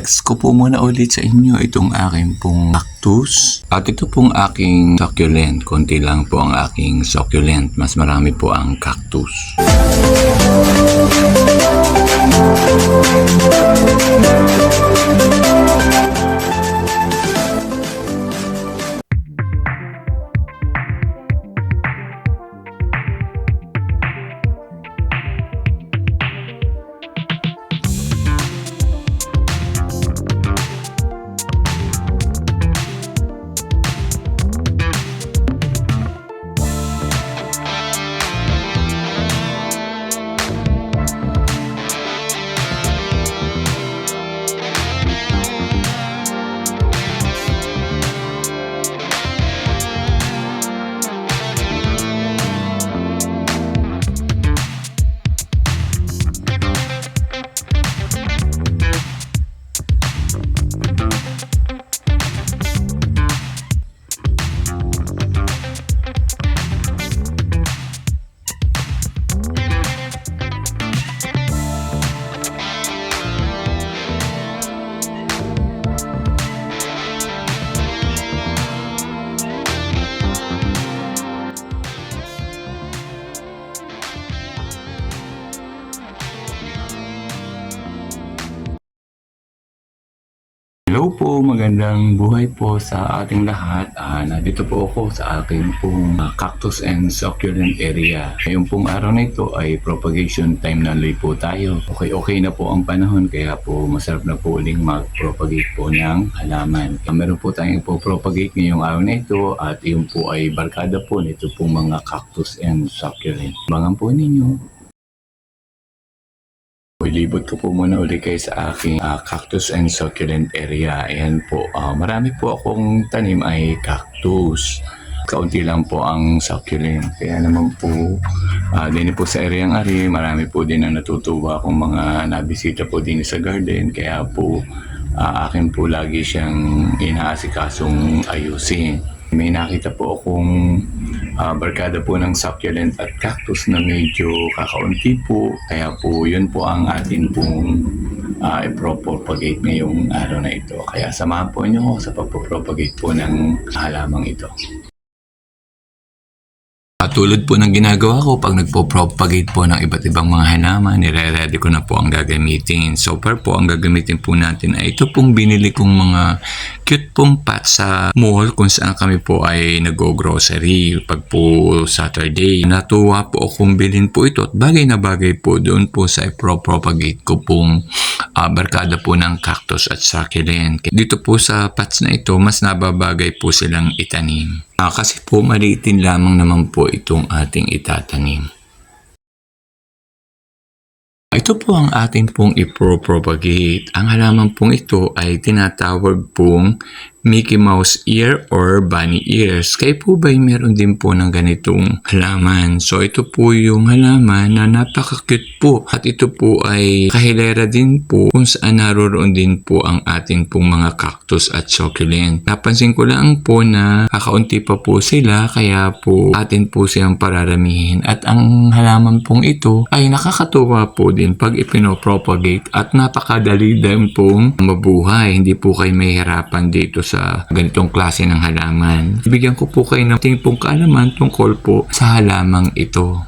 I-flex ko po muna ulit sa inyo itong aking pong cactus. At ito pong aking succulent. Konti lang po ang aking succulent. Mas marami po ang cactus. Hello po, magandang buhay po sa ating lahat. Nandito po ako sa aking pong cactus and succulent area. Ngayong pong araw na ito ay propagation time na ulit po tayo. Okay na po ang panahon kaya po masarap na po uling mag-propagate po ng halaman. Meron po tayong po-propagate ngayong araw na ito at yun po ay barkada po nito pong mga cactus and succulent. Abangan po ninyo. Ilibot ko po muna ulit kayo sa aking cactus and succulent area. Ayan po, marami po akong tanim ay cactus. Kaunti lang po ang succulent. Kaya naman po, din po sa area ng ari, marami po din ang natutuwa kung mga nabisita po din sa garden. Kaya po, akin po lagi siyang inaasikasong ayusin. May nakita po akong barkada po ng succulent at cactus na medyo kakaunti po. Kaya po yun po ang atin pong i-propagate ngayong araw na ito. Kaya samahan po niyo ako sa pagpropagate po ng halamang ito. Tulad po ng ginagawa ko pag nagpo-propagate po ng iba't ibang mga halaman, nire-ready ko na po ang gagamitin. So far po, ang gagamitin po natin ay ito pong binili kong mga cute pong pot sa mall kung saan kami po ay nag-grocery pag po Saturday. Natuwa po akong bilhin po ito at bagay na bagay po doon po sa i-propagate ko pong barkada po ng cactus at succulent. Dito po sa pots na ito, mas nababagay po silang itanim. Kasi po maliitin lamang naman po itong ating itatanim. Ito po ang ating pong i-propagate. Ang halaman pong ito ay tinatawag pong Mickey Mouse ear or bunny ears. Kayo po ba meron din po ng ganitong halaman? So ito po yung halaman na napaka-cute po. At ito po ay kahilera din po kung saan naroon din po ang ating pong mga cactus at succulent. Napansin ko lang po na kakaunti pa po sila kaya po atin po silang pararamihin. At ang halaman pong ito ay nakakatuwa po din pag ipinopropagate at napakadali din pong mabuhay. Hindi po kayo mahihirapan dito sa ganitong klase ng halaman. Bigyan ko po kayo ng ting pong kaalaman tungkol po sa halamang ito.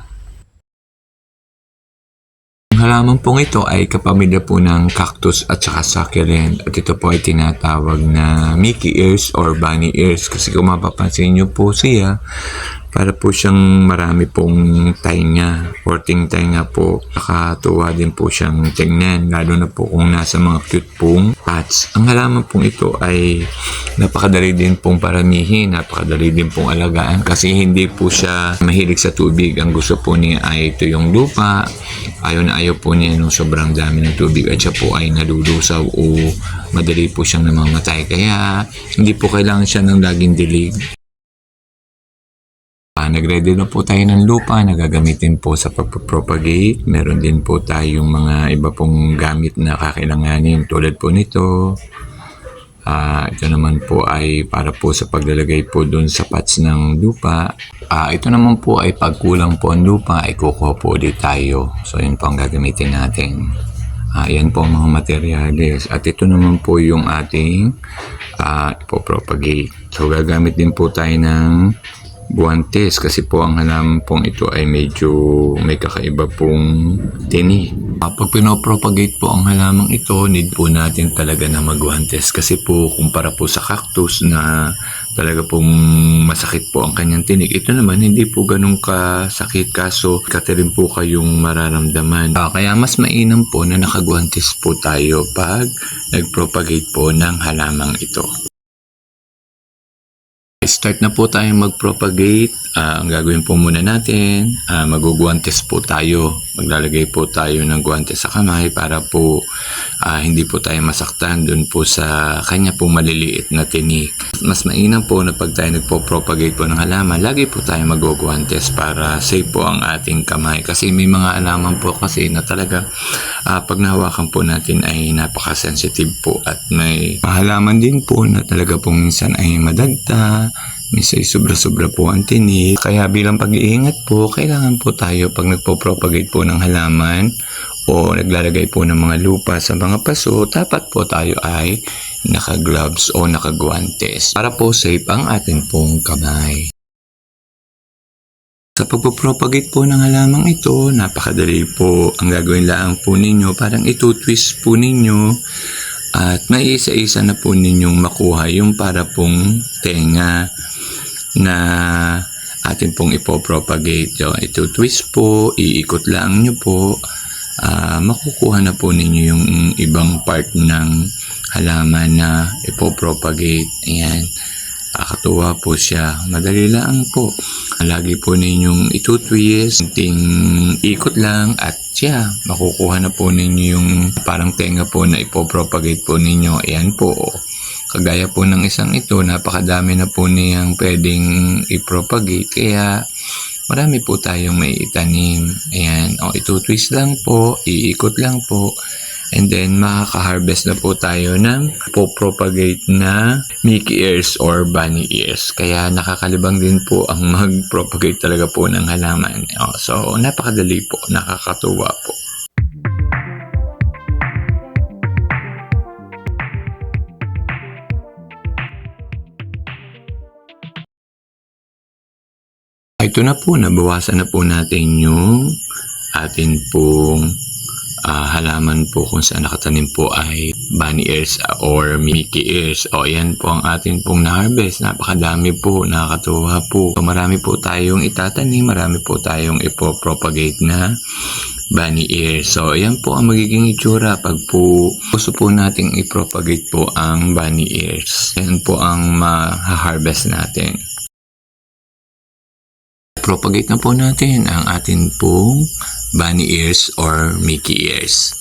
Ang halaman pong ito ay kapamilya po ng cactus at saka succulent at ito po ay tinatawag na Mickey ears or bunny ears kasi kung mapapansin nyo po siya, para po siyang marami pong tainga, 14 tainga po. Nakatuwa din po siyang tingnan, lalo na po kung nasa mga cute pong pots. Ang halaman pong ito ay napakadali din pong paramihin, napakadali din pong alagaan kasi hindi po siya mahilig sa tubig. Ang gusto po niya ay ito yung lupa. Ayaw na ayaw po niya nung sobrang dami ng tubig at siya po ay nalulusaw o madali po siyang namamatay. Kaya hindi po kailangan siya ng laging dilig. Nag-ready na po tayo ng lupa na gagamitin po sa pagpropagate. Meron din po tayong mga iba pong gamit na kakailanganin tulad po nito. Ito naman po ay para po sa paglalagay po dun sa pots ng lupa. Ito naman po ay pagkulang po ang lupa ay kukuha po ulit tayo. So yun po ang gagamitin natin. Ayan po ang mga materyales. At ito naman po yung ating ipopropagate. So gagamit din po tayo ng guantes kasi po ang halaman pong ito ay medyo may kakaiba pong tinik. Pag pinopropagate po ang halamang ito, need po natin talaga na magguantes kasi po kumpara po sa cactus na talaga pong masakit po ang kanyang tinik. Ito naman hindi po ganun kasakit kaso kati rin po kayong mararamdaman. Kaya mas mainam po na nakaguantes po tayo pag nagpropagate po ng halamang ito. Start na po tayong mag-propagate. Ang gagawin po muna natin, maguguantes po tayo. Maglalagay po tayo ng guantes sa kamay para po hindi po tayo masaktan dun po sa kanya po maliliit na tinik. Mas mainam po na pag tayo nagpo-propagate po ng halaman, lagi po tayo maguguantes para safe po ang ating kamay. Kasi may mga halaman po kasi na talaga pag nahawakan po natin ay napaka-sensitive po at may halaman din po na talaga po minsan ay madagta. Minsan sobra-sobra po ang tinik. Kaya bilang pag-iingat po, kailangan po tayo pag nagpo-propagate po ng halaman o naglalagay po ng mga lupa sa mga paso, dapat po tayo ay naka-gloves o naka-guantes para po safe ang ating pong kamay. Sa pagpo-propagate po ng halamang ito, napakadali po. Ang gagawin lang po ninyo, parang ito-twist po ninyo at may isa-isa na po ninyong makuha yung para pong tenga na atin pong ipopropagate. Ito twist po, iikot lang nyo po, makukuha na po ninyo yung ibang part ng halaman na ipopropagate. Ayan, kakatuwa po siya. Madali lang po. Lagi po ninyong ito-twist, ikot lang at siya, makukuha na po ninyo yung parang tenga po na ipopropagate po ninyo. Ayan po. Kagaya po ng isang ito, napakadami na po niyang pwedeng i-propagate. Kaya marami po tayong may itanim. Ayan, ito-twist lang po, iikot lang po. And then, makaka-harvest na po tayo ng po-propagate na Mickey ears or bunny ears. Kaya nakakalibang din po ang mag-propagate talaga po ng halaman. So, napakadali po, nakakatuwa po. Ito na po, nabawasan na po natin yung atin pong halaman po kung saan nakatanim po ay bunny ears or Mickey ears. Yan po ang atin pong na-harvest. Napakadami po, nakakatuwa po. So, marami po tayong itatanim, marami po tayong ipopropagate na bunny ears. So, yan po ang magiging itsura pag po gusto po nating ipropagate po ang bunny ears. Yan po ang ma-harvest natin. Propagate na po natin ang atin pong bunny ears or Mickey ears.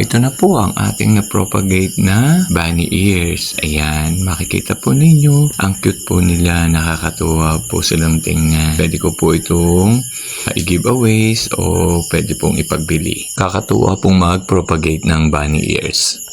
ito na po ang ating na-propagate na bunny ears. Ayan, makikita po ninyo. Ang cute po nila, nakakatuwa po silang tingnan. Pwede ko po itong i-giveaways o pwede pong ipagbili. Kakatuwa pong mag-propagate ng bunny ears.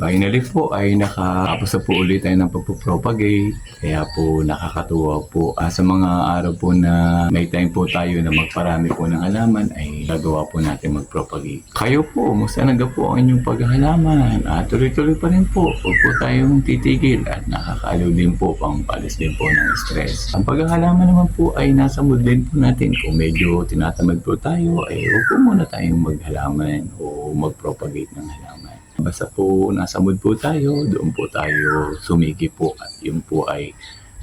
Finally po ay nakatapos na po ulit tayo ng pagpupropagate. Kaya po nakakatuwa po. Sa mga araw po na may time po tayo na magparami po ng halaman ay gagawa po natin magpropagate. Kayo po, musta naga po ang inyong paghahalaman? Tuloy-tuloy pa rin po. Huwag po tayong titigil at nakakaaliw din po pang palis din po ng stress. Ang paghahalaman naman po ay nasa mood din po natin. Kung medyo tinatamad po tayo ay huwag po muna tayong maghalaman o magpropagate ng halaman. Basta po nasa mood po tayo, doon po tayo sumigi po at yun po ay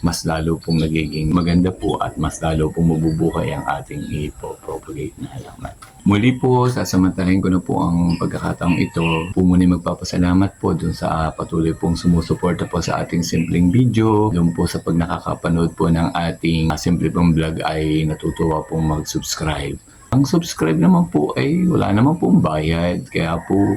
mas lalo pong nagiging maganda po at mas lalo pong mabubuhay ang ating ipopropagate na halaman. Muli po, sasamantalahin ko na po ang pagkakataong ito. Po muna magpapasalamat po dun sa patuloy pong sumusuporta po sa ating simpleng video. Doon po sa pag nakakapanood po ng ating simple pong vlog ay natutuwa pong mag-subscribe. Ang subscribe naman po ay wala naman pong bayad, kaya po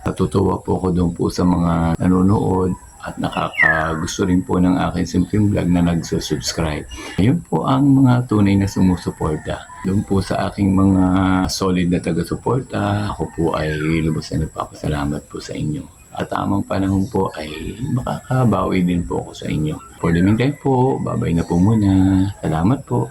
natutuwa po ako doon po sa mga nanonood at nakakagusto rin po ng aking simpleng vlog na nagsusubscribe. Ayun po ang mga tunay na sumusuporta. Doon po sa aking mga solid na taga-suporta, ako po ay lubos na nagpapasalamat po sa inyo. At tamang panahon po ay makakabawi din po ako sa inyo. For the meantime po, babay na po muna. Salamat po.